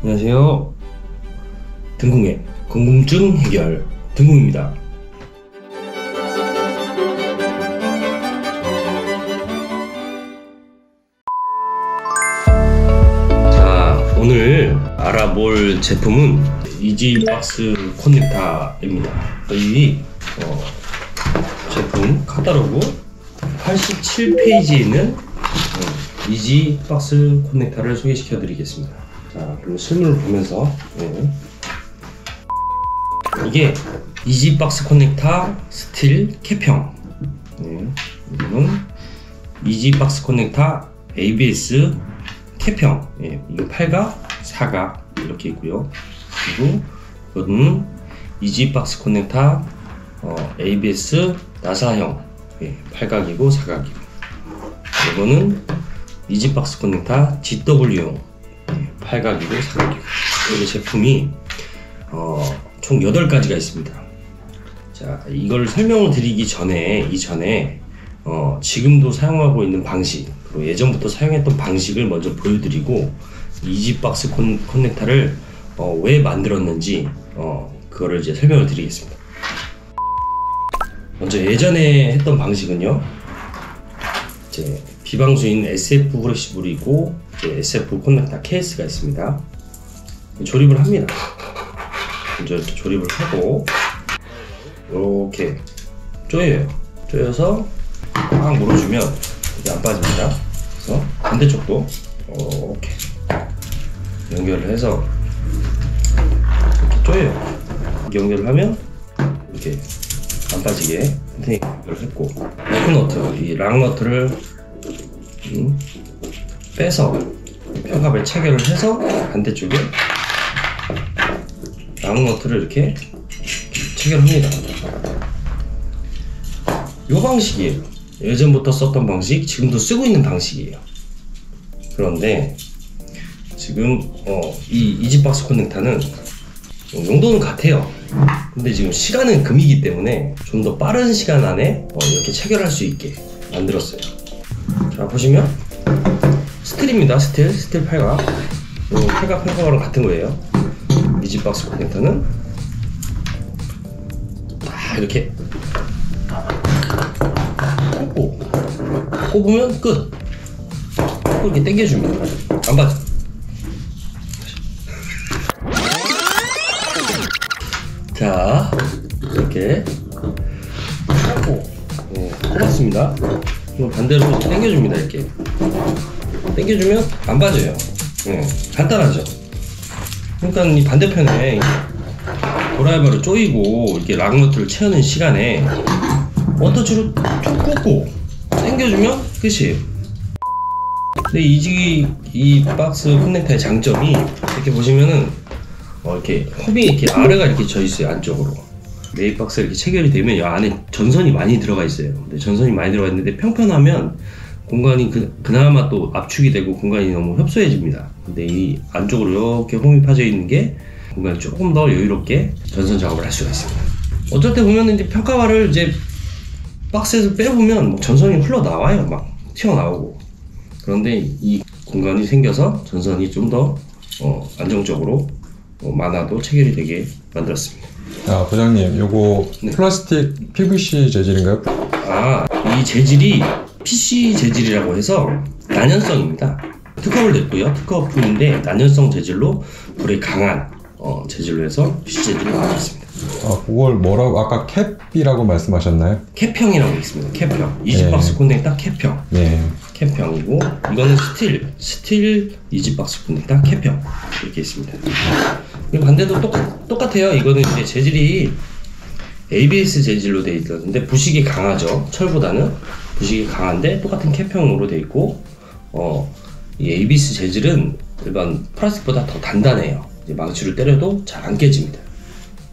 안녕하세요. 등궁의 궁금증 해결 등궁입니다. 자, 오늘 알아볼 제품은 이지박스 커넥터입니다. 이 제품 카탈로그 87페이지에 있는 이지박스 커넥터를 소개시켜 드리겠습니다. 자, 그럼 실물을 보면서 이게 이지박스 커넥터 스틸 캡형, 이거는 이지박스 커넥터 ABS 캡형, 이거 8각, 4각 이렇게 있고요. 그리고 이거는 이지박스 커넥터 ABS 나사형, 8각이고 4각이고. 이거는 이지박스 커넥터 GW용 8각이고 4각이고. 이 제품이 총 8가지가 있습니다. 자, 이걸 설명을 드리기 전에 지금도 사용하고 있는 방식, 그리고 예전부터 사용했던 방식을 먼저 보여드리고, 이지박스 커넥터를 왜 만들었는지 그거를 이제 설명을 드리겠습니다. 먼저 예전에 했던 방식은요, 이제 비방수인 SF 후레시블이고 SF 커넥터 케이스가 있습니다. 조립을 합니다. 먼저 조립을 하고 이렇게 조여요. 조여서 꽉 물어주면 이게 안 빠집니다. 그래서 반대쪽도 이렇게 연결을 해서 이렇게 조여요. 이렇게 연결을 하면 이렇게 안 빠지게 연결을 했고, F너트, 이 락너트를 빼서 편갑을 체결을 해서 반대쪽에 락너트를 이렇게 체결합니다. 이 방식이에요. 예전부터 썼던 방식, 지금도 쓰고 있는 방식이에요. 그런데 지금 이 이지박스 커넥터는 용도는 같아요. 근데 지금 시간은 금이기 때문에 좀 더 빠른 시간 안에 이렇게 체결할 수 있게 만들었어요. 자, 보시면 스틸입니다. 스틸 8각. 8각 8각이랑 같은 거예요. 이지박스 커넥터는 이렇게 꼽으면 끝. 이렇게 당겨주면 안 빠져. 자, 이렇게 꼽았습니다. 그럼 반대로 당겨줍니다. 이렇게 당겨주면 안 빠져요. 간단하죠. 그러니까 이 반대편에 드라이버를 조이고 이렇게 락너트를 채우는 시간에 원터치로 쭉 꽂고 당겨주면 끝이에요. 근데 이 박스 커넥터의 장점이, 이렇게 보시면은 이렇게 홈이 이렇게 아래가 이렇게 져 있어요. 안쪽으로 메인 박스가 이렇게 체결이 되면 이 안에 전선이 많이 들어가 있어요. 근데 전선이 많이 들어가 있는데 평평하면 공간이 그나마 또 압축이 되고 공간이 너무 협소해집니다. 근데 이 안쪽으로 이렇게 홈이 파져 있는 게 공간이 조금 더 여유롭게 전선 작업을 할 수가 있습니다. 어쩔 때 보면 이제 평가발을 이제 박스에서 빼보면 전선이 흘러나와요. 막 튀어나오고. 그런데 이 공간이 생겨서 전선이 좀 더 안정적으로 많아도 체결이 되게 만들었습니다. 아, 부장님, 요거 플라스틱 PVC 재질인가요? 아, 이 재질이 PC 재질이라고 해서 난연성입니다. 특허를 냈고요. 특허품인데 난연성 재질로 불에 강한 재질로 해서 PC 재질로 만들었습니다. 아, 그걸 뭐라고, 아까 캡이라고 말씀하셨나요? 캡형이라고 있습니다. 캡형. 이지박스 커넥터 캡형. 캡형이고, 이거는 스틸 이지박스 커넥터 캡형. 이렇게 있습니다. 반대도 똑같아요. 이거는 이제 재질이 ABS 재질로 되어 있는데 부식이 강하죠. 철보다는 부식이 강한데 똑같은 캡형으로 되어 있고, 이 ABS 재질은 일반 플라스틱보다 더 단단해요. 이제 망치를 때려도 잘 안 깨집니다.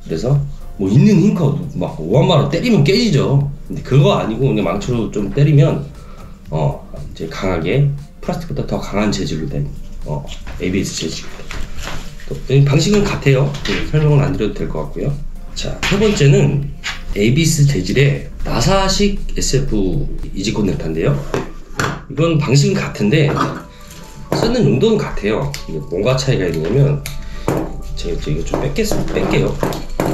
그래서 뭐 있는 힘껏 막 오한마로 때리면 깨지죠. 근데 그거 아니고 그냥 망치로 좀 때리면 이제 강하게 플라스틱보다 더 강한 재질로 된 ABS 재질입니다. 또 방식은 같아요. 설명은 안 드려도 될 것 같고요. 자, 세 번째는 ABS 재질의 나사식 SF 이지 커넥터인데요. 이건 방식은 같은데 쓰는 용도는 같아요. 뭔가 차이가 있냐면 제가 이거 좀 뺄게요.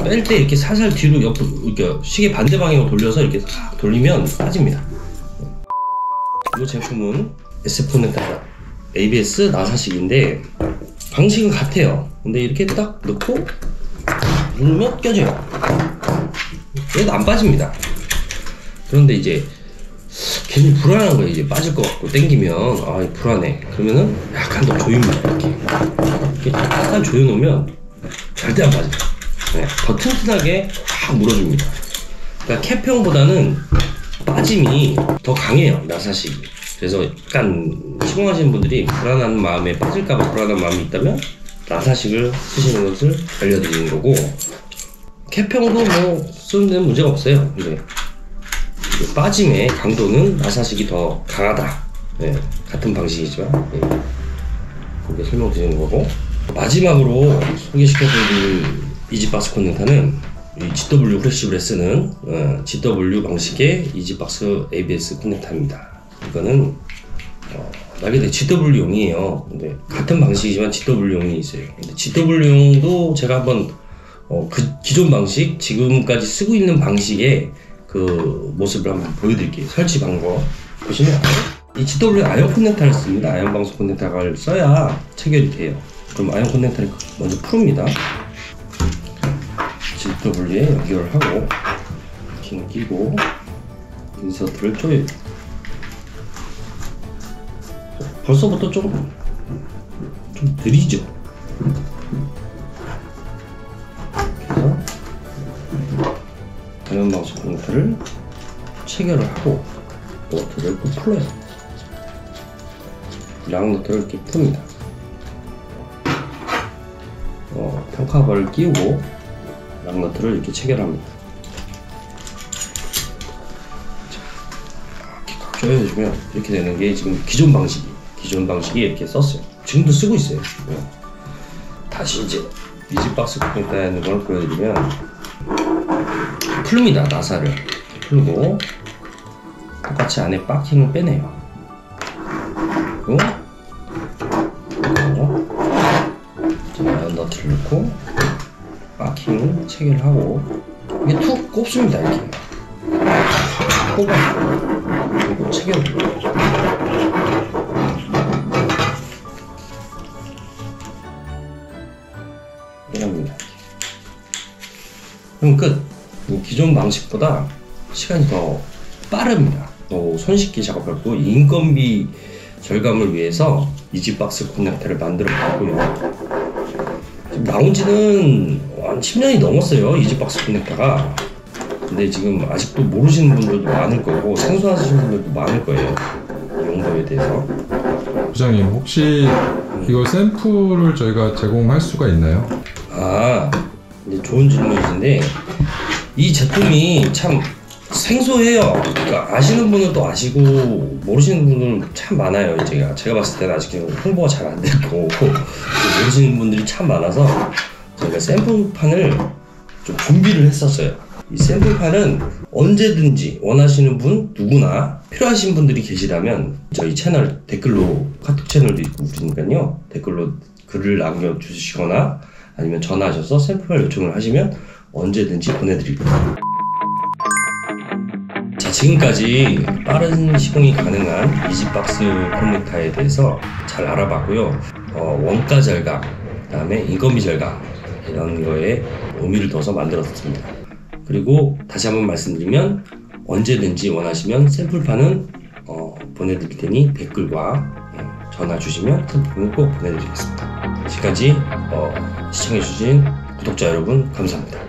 뺄 때 이렇게 살살 뒤로 옆으로 이렇게 시계 반대 방향으로 돌려서 이렇게 싹 돌리면 빠집니다. 이 제품은 SF 커넥터 ABS 나사식인데 방식은 같아요. 근데 이렇게 딱 넣고 누르면 껴져요. 얘도 안 빠집니다. 그런데 이제 괜히 불안한 거예요. 이제 빠질 것 같고 당기면 아 불안해. 그러면은 약간 더 조입니다. 이렇게 약간 조여놓으면 절대 안 빠져요. 네, 더 튼튼하게 확 물어줍니다. 그러니까 캡형보다는 빠짐이 더 강해요. 나사식이. 그래서 약간 시공하시는 분들이 불안한 마음에 빠질까봐 불안한 마음이 있다면 나사식을 쓰시는 것을 알려드리는 거고, 캡형도 뭐 쓰는 데는 문제가 없어요. 근데 빠짐의 강도는 나사식이 더 강하다. 네, 같은 방식이지만 그렇게 설명드리는 거고, 마지막으로 소개시켜드릴 이지박스 커넥터는 이 GW 후레시블에 쓰는 GW 방식의 이지박스 ABS 커넥터입니다. 이거는 말 그대로 GW용이에요. 근데 같은 방식이지만 GW용이 있어요. 근데 GW용도 제가 한번 그 기존 방식, 지금까지 쓰고 있는 방식의 그 모습을 한번 보여드릴게요. 설치 방법 보시면 이 GW 아이언 커넥터를 씁니다. 아이언 방수 커넥터를 써야 체결이 돼요. 그럼 아이언 커넥터를 먼저 풉니다. GW에 연결을 하고 킹을 끼고 인서트를 조여요. 벌써부터 좀 느리죠. 그래서 아이언 방수 커넥터를 체결을 하고 너트를 또 풀어요. 락너트를 이렇게 풉니다. 평카바를 끼우고 락너트를 이렇게 체결합니다. 이렇게 꽉 조여주면 이렇게 되는 게 지금 기존 방식이 이렇게 썼어요. 지금도 쓰고 있어요. 다시 이제 이지박스 커넥터에 있는 걸 보여드리면 풀립니다. 나사를 풀고 똑같이 안에 박킹을 빼내요. 그리고 너트를 넣고 박킹을 체결을 하고 이게 툭 꼽습니다. 이렇게 꼽아 그리고 체결을 이랍니다. 그럼 끝. 기존 방식보다 시간이 더 빠릅니다. 손쉽게 작업하고 인건비 절감을 위해서 이지박스 커넥터를 만들어 봤고요. 나온 지는 한 10년이 넘었어요. 이지박스 커넥터가. 근데 지금 아직도 모르시는 분들도 많을 거고 생소하시는 분들도 많을 거예요. 이 용도에 대해서. 부장님 혹시 이거 샘플을 저희가 제공할 수가 있나요? 이제 좋은 질문이신데 이 제품이 참 생소해요. 그러니까 아시는 분은 또 아시고 모르시는 분은 참 많아요. 제가 봤을 때는 아직 홍보가 잘 안 됐고 모르시는 분들이 참 많아서 저희가 샘플판을 좀 준비를 했었어요. 이 샘플판은 언제든지 원하시는 분 누구나 필요하신 분들이 계시다면 저희 채널 댓글로, 카톡 채널도 있고 그러니까요, 댓글로 글을 남겨주시거나 아니면 전화하셔서 샘플 요청을 하시면 언제든지 보내드립니다. 자, 지금까지 빠른 시공이 가능한 이지박스 커넥터에 대해서 잘 알아봤고요. 원가 절감, 그 다음에 인건비 절감 이런 거에 의미를 둬서 만들었습니다. 그리고 다시 한번 말씀드리면 언제든지 원하시면 샘플판은 보내드릴 테니 댓글과 전화 주시면 샘플을 꼭 보내드리겠습니다. 지금까지 시청해주신 구독자 여러분 감사합니다.